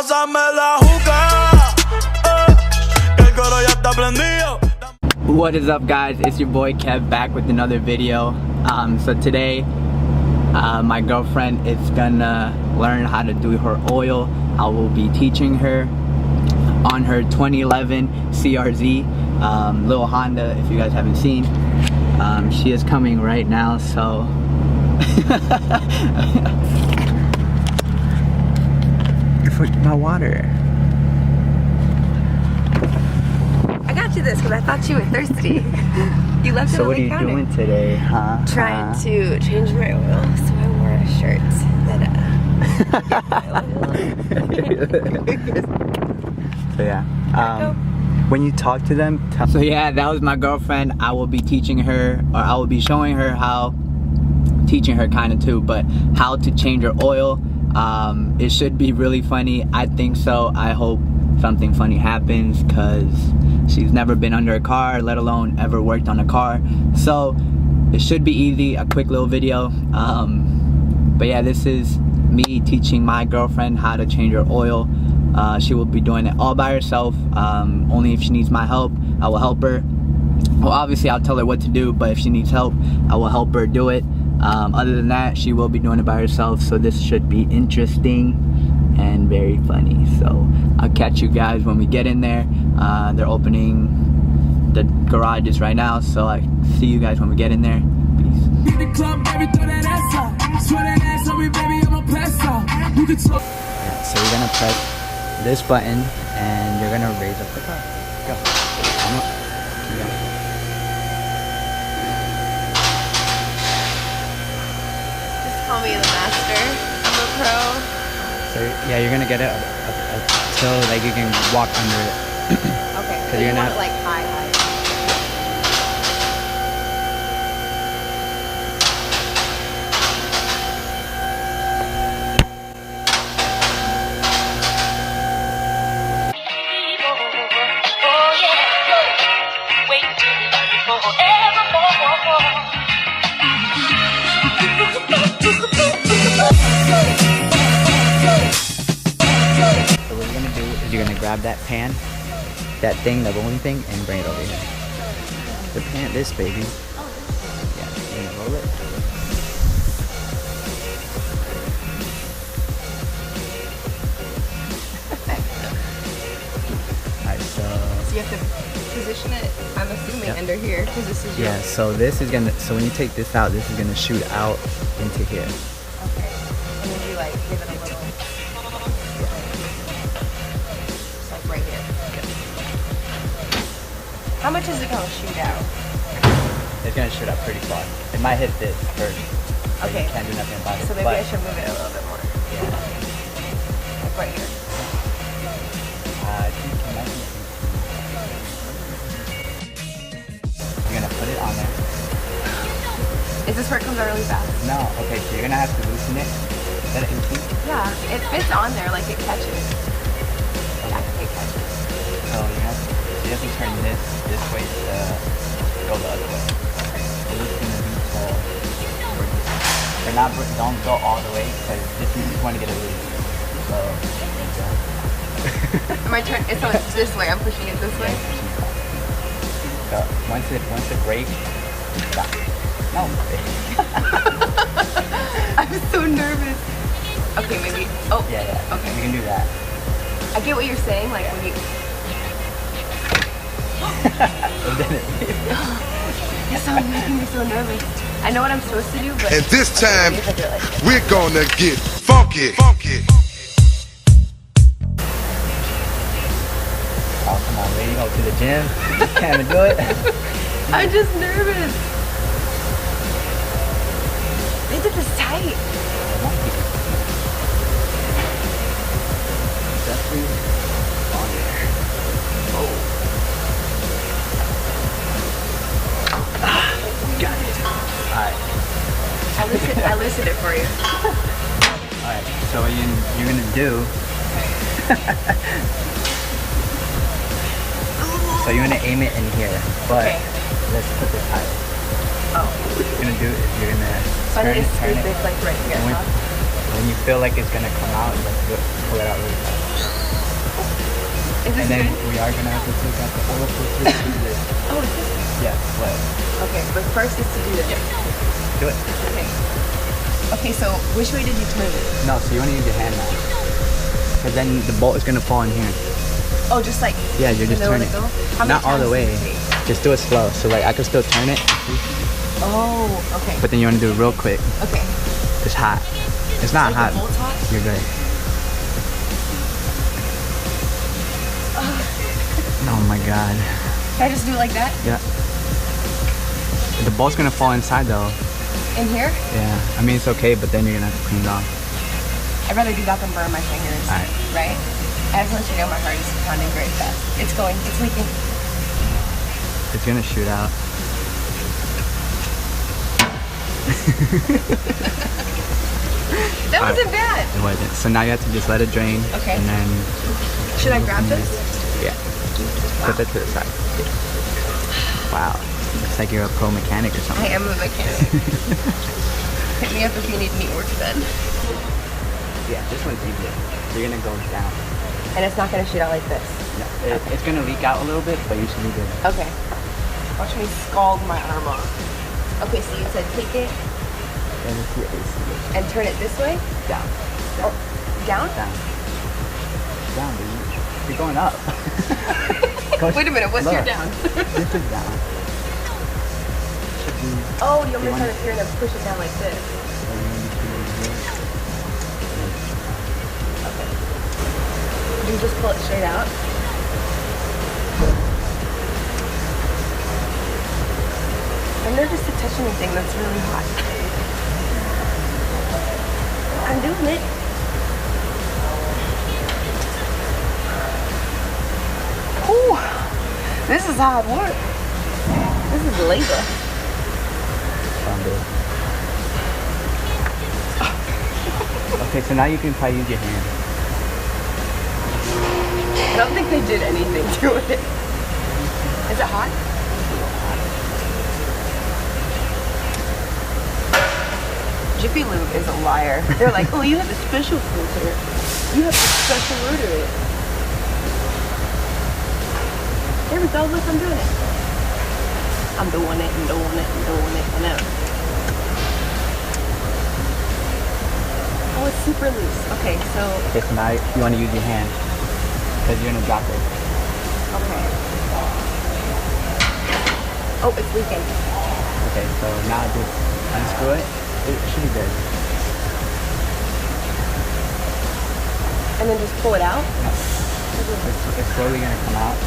pásame la juca, que el coro ya está prendido. What is up, guys? It's your boy Kev back with another video. So today my girlfriend is gonna learn how to do her oil. I will be teaching her on her 2011 CRZ little Honda. If you guys haven't seen, she is coming right now, so my water. I got you this because I thought you were thirsty. You left it on the counter. So what are you doing today, huh? Trying to change my oil, so I wore a shirt that So yeah, when you talk to them, so yeah, that was my girlfriend. I will be teaching her, or I will be showing her how, teaching her kind of too, but how to change her oil. It should be really funny. I think so. I hope something funny happens, because she's never been under a car, let alone ever worked on a car. So it should be easy, a quick little video. But yeah, this is me teaching my girlfriend how to change her oil. She will be doing it all by herself. Only if she needs my help, I will help her. Well, obviously I'll tell her what to do, but if she needs help, I will help her do it. Other than that, she will be doing it by herself, so this should be interesting and very funny. So I'll catch you guys when we get in there. They're opening the garages right now, so I see you guys when we get in there. Peace. So you're gonna press this button and you're gonna raise up the car. Go. Come up. Go. Call me the master. I'm a pro. So yeah, you're gonna get it until like you can walk under it. Okay. So you're want not it like high. You're gonna grab that pan, that thing, the rolling thing, and bring it over here. The pan, this baby. Yeah, you're gonna roll it. Alright, so You have to position it, I'm assuming, under here, because this is your... Yeah, so this is gonna, so when you take this out, this is gonna shoot out into here. Okay. And then you like give it a little... right here. How much is it going to shoot out? It's going to shoot out pretty far. It might hit this first. Okay. You can't do nothing about it. So maybe I should move it a little bit more. Yeah. Like right here. I think it might be. You're going to put it on there. Is this where it comes out really fast? No. Okay, so you're going to have to loosen it. Is that an 18? Yeah. It fits on there like it catches. So you have to turn this way to go the other way. So this is gonna be to, don't go all the way, because this is, you want to get it loose. So my turn. It's this way. I'm pushing it this way. So once it breaks, stop. No. I'm so nervous. Okay, maybe. Oh. Yeah. Okay. You can do that. I get what you're saying, like when you... It's making me so nervous. I know what I'm supposed to do, but... And this time, we're gonna get funky. Oh, come on, lady, go to the gym. You can't even do it. I'm just nervous. They did this tight. Definitely on there. Oh. Got it. Alright. I loosened it for you. Alright, so what you're gonna do. So you're gonna aim it in here, but okay. Let's put this higher. Oh. What you're gonna do is you're gonna so turn it. Like right here. When you feel like it's gonna come out, pull it out really fast. And then we are gonna have to take out the oil filter to do this. Oh, it's this one? Yeah, what? Okay, but first is to do this. Do it. Okay. Okay, so which way did you turn it? No, so you wanna use your hand now. Because then the bolt is gonna fall in here. Oh, just like Yeah, you're just turning it. Not all the way. Just do it slow. So like I can still turn it. Oh, okay. But then you wanna do it real quick. Okay. It's hot. It's not like hot. the bolt's hot? You're good. Oh my god. Can I just do it like that? Yeah. The bolt's gonna fall inside though. In here? Yeah. I mean it's okay, but then you're gonna have to clean it off. I'd rather do that than burn my fingers. Alright. Right? I just want you to know my heart is pounding very fast. It's going. It's leaking. It's gonna shoot out. That wasn't bad. It wasn't. So now you have to just let it drain. Okay. And then Should I grab this? yeah. Put that to the side. Wow. Looks like you're a pro mechanic or I something. am a mechanic. Hit me up if you need meat work done. Yeah, this one's easier. You're gonna go down. And it's not gonna shoot out like this. No, it's gonna leak out a little bit, but you should be good. Okay. Watch me scald my arm off. Okay, so you said take it And it's your AC. and turn it this way? Down. Or down? Down. Down, dude. You're going up. Wait a minute, what's your Look. down? This is down. Should be Oh, you want me to want- turn it here and then push it down like this? Okay. You just pull it straight out? I'm nervous to touch anything that's really hot. I'm doing it. Ooh, this is hard work. This is labor. Okay, so now you can probably use your hand. I don't think they did anything to it. Is it hot? Jiffy Lube is a liar. They're like, oh, you have a special filter. You have a special order it. There we go, look, I'm doing it. I'm doing it, I'm doing it, I'm doing it, I know. Oh, it's super loose. Okay, so, Okay, so now you want to use your hand. Because you're gonna drop it. okay. Oh, it's leaking. Okay, so now just unscrew it. It should be good. And then just pull it out? It's slowly gonna come out.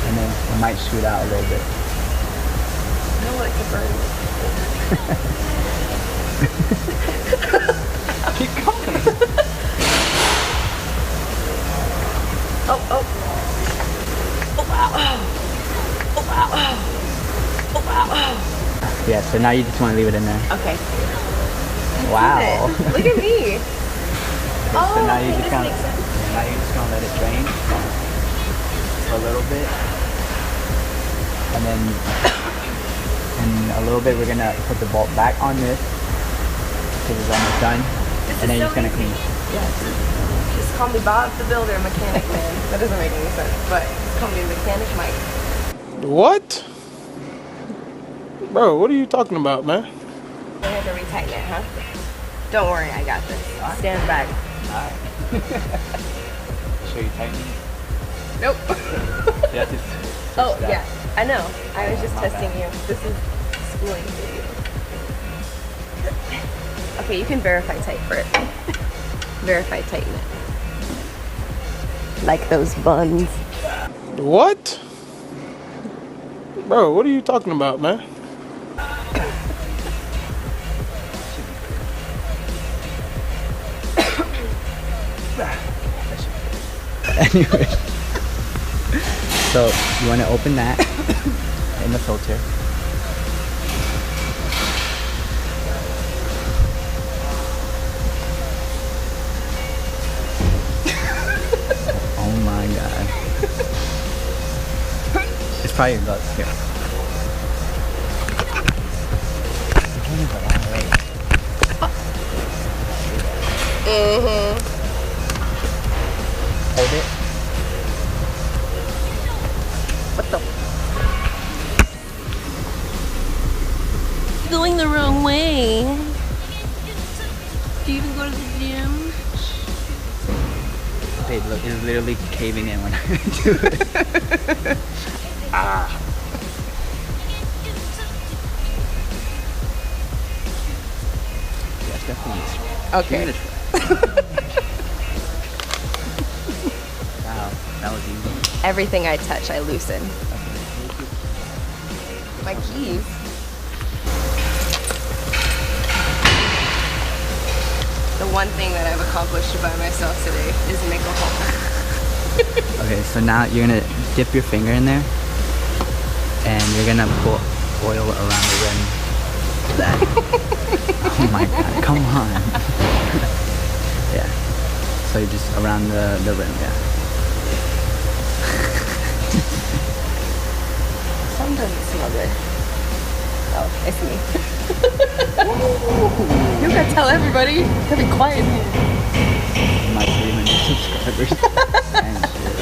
And then it might shoot out a little bit. I don't want it to burn. Keep going. Oh, oh. Oh, wow. Oh, wow. Oh, wow. Yeah, so now you just want to leave it in there. Okay. Wow. Look at me. Oh, So now you okay, just this gonna, makes sense. now you're just gonna let it drain for a little bit, and then in a little bit we're gonna put the bolt back on this because it's almost done, This and then is you're so just gonna easy. clean. Yeah. Just call me Bob the Builder, Mechanic Man. That doesn't make any sense, but just call me Mechanic Mike. What? Bro, what are you talking about, man? I have to retighten it, huh? Don't worry, I got this. Stand back. Show you tightening. Nope. Yeah, just. Oh, that. yeah. I know. I was just My testing bad. you. This is schooling for you. Okay, you can verify tight for it. Verify tighten it. Like those buns. What? Bro, what are you talking about, man? Anyway, so you want to open that in the filter. Oh my god. It's probably your guts here. Hold it. Babe, look, it's literally caving in when I do it. Ah. Yes, definitely. Okay. Wow, that was easy. Everything I touch, I loosen. My keys. The one thing that I've accomplished by myself today is make a hole. Okay, so now you're gonna dip your finger in there and you're gonna put oil around the rim. That. Oh my god, come on. Yeah. So you just around the rim, yeah. Something doesn't smell good. Oh, it's me. You gotta tell everybody. You gotta be quiet in here. My 300 subscribers. And shit.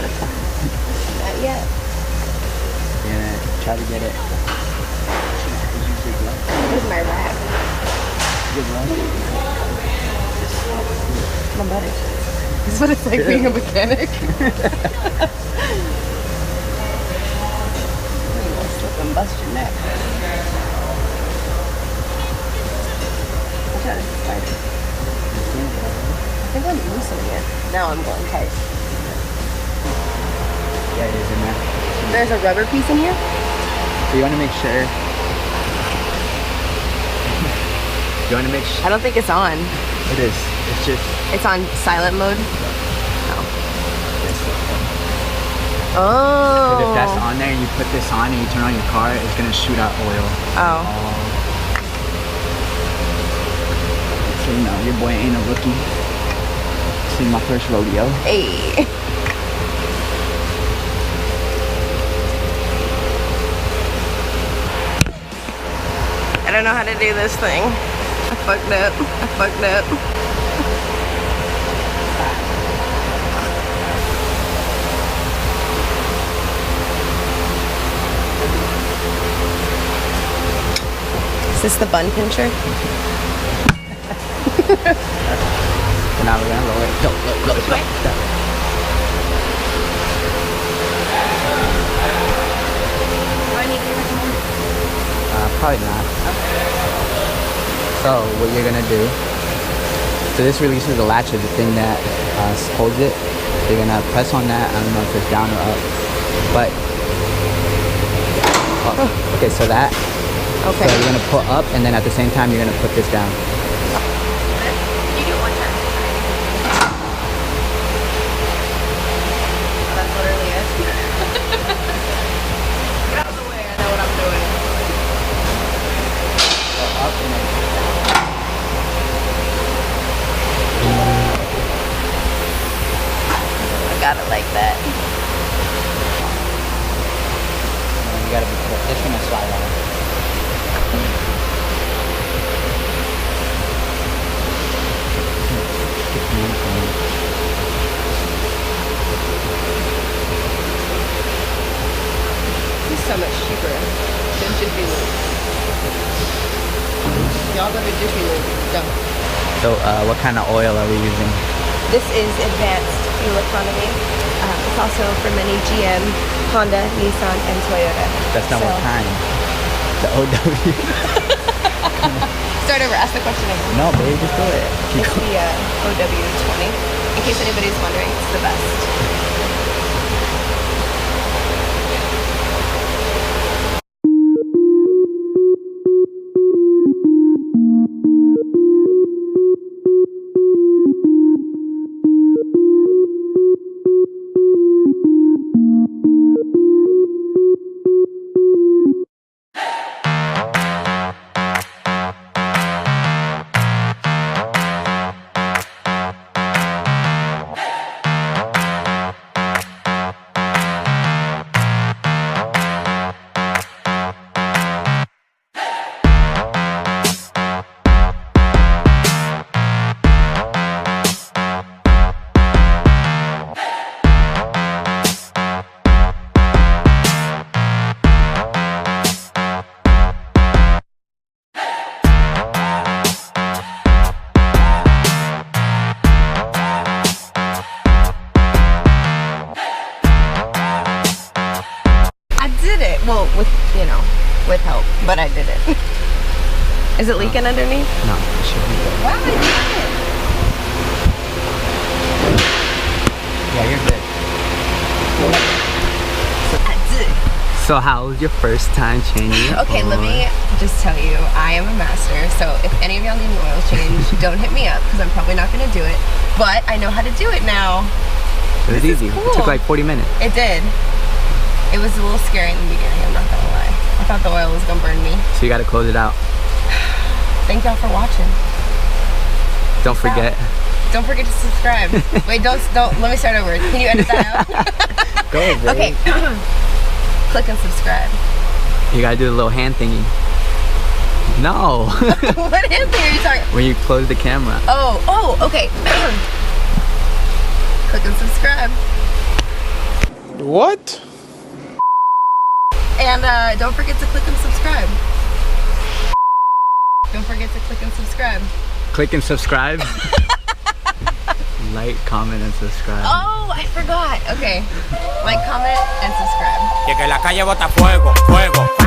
Not yet. You're gonna try to get it. This is my wrap. Good luck. My butter. This is what it's like being a mechanic. You're gonna slip and bust your neck. I think I'm loosening it. Now I'm going tight. Yeah, it is in there. There's a rubber piece in here? So you want to make sure. You want to make sure. I don't think it's on. It is. It's just. It's on silent mode? Oh. Because if that's on there and you put this on and you turn on your car, it's going to shoot out oil. Oh. So you know, your boy ain't a rookie. This is my first rodeo. Hey. I don't know how to do this thing. I fucked up. Is this the bun pincher? So now we're gonna roll it. Go. Probably not. So what you're gonna do, so this releases the latch of the thing that holds it. So you're gonna press on that. I don't know if it's down or up, but okay, so that. Okay. So you're gonna put up, and then at the same time you're gonna put this down. You do it one time. That's literally it. Get out of the way. I know what I'm doing. Up and then. I got it like that. And you gotta be careful. It's gonna slide on. This is so much cheaper than Jiffy Lube. Y'all go to Jiffy Lube. Don't. So what kind of oil are we using? This is advanced fuel economy. It's also for many GM, Honda, Nissan, and Toyota. That's not So- what kind. The OW. Start over. Ask the question again. No, babe, just do it. Keep It's going. the OW20. In case anybody's wondering, it's the best. with help, but I did it. Is it leaking underneath? No, it should be good. Wow, I did it. Yeah, you're good. I did. So how was your first time changing? Okay, let me just tell you, I am a master, so if any of y'all need an oil change, don't hit me up, because I'm probably not going to do it, but I know how to do it now. It was easy. Cool. It took like 40 minutes. It did. It was a little scary in the beginning, I'm not going to lie. I thought the oil was going to burn me. So you got to close it out. Thank y'all for watching. Don't forget. Don't forget to subscribe. Wait, don't, let me start over. Can you edit that out? Go ahead, babe. Okay. Click and subscribe. You gotta do the little hand thingy. No. What hand thing are you talking? When you close the camera. Oh, okay. Click and subscribe. What? And don't forget to click and subscribe. Don't forget to click and subscribe. Click and subscribe. Like, comment, and subscribe. Oh, I forgot. Okay. Like, comment, and subscribe. Que la calle bota fuego, fuego.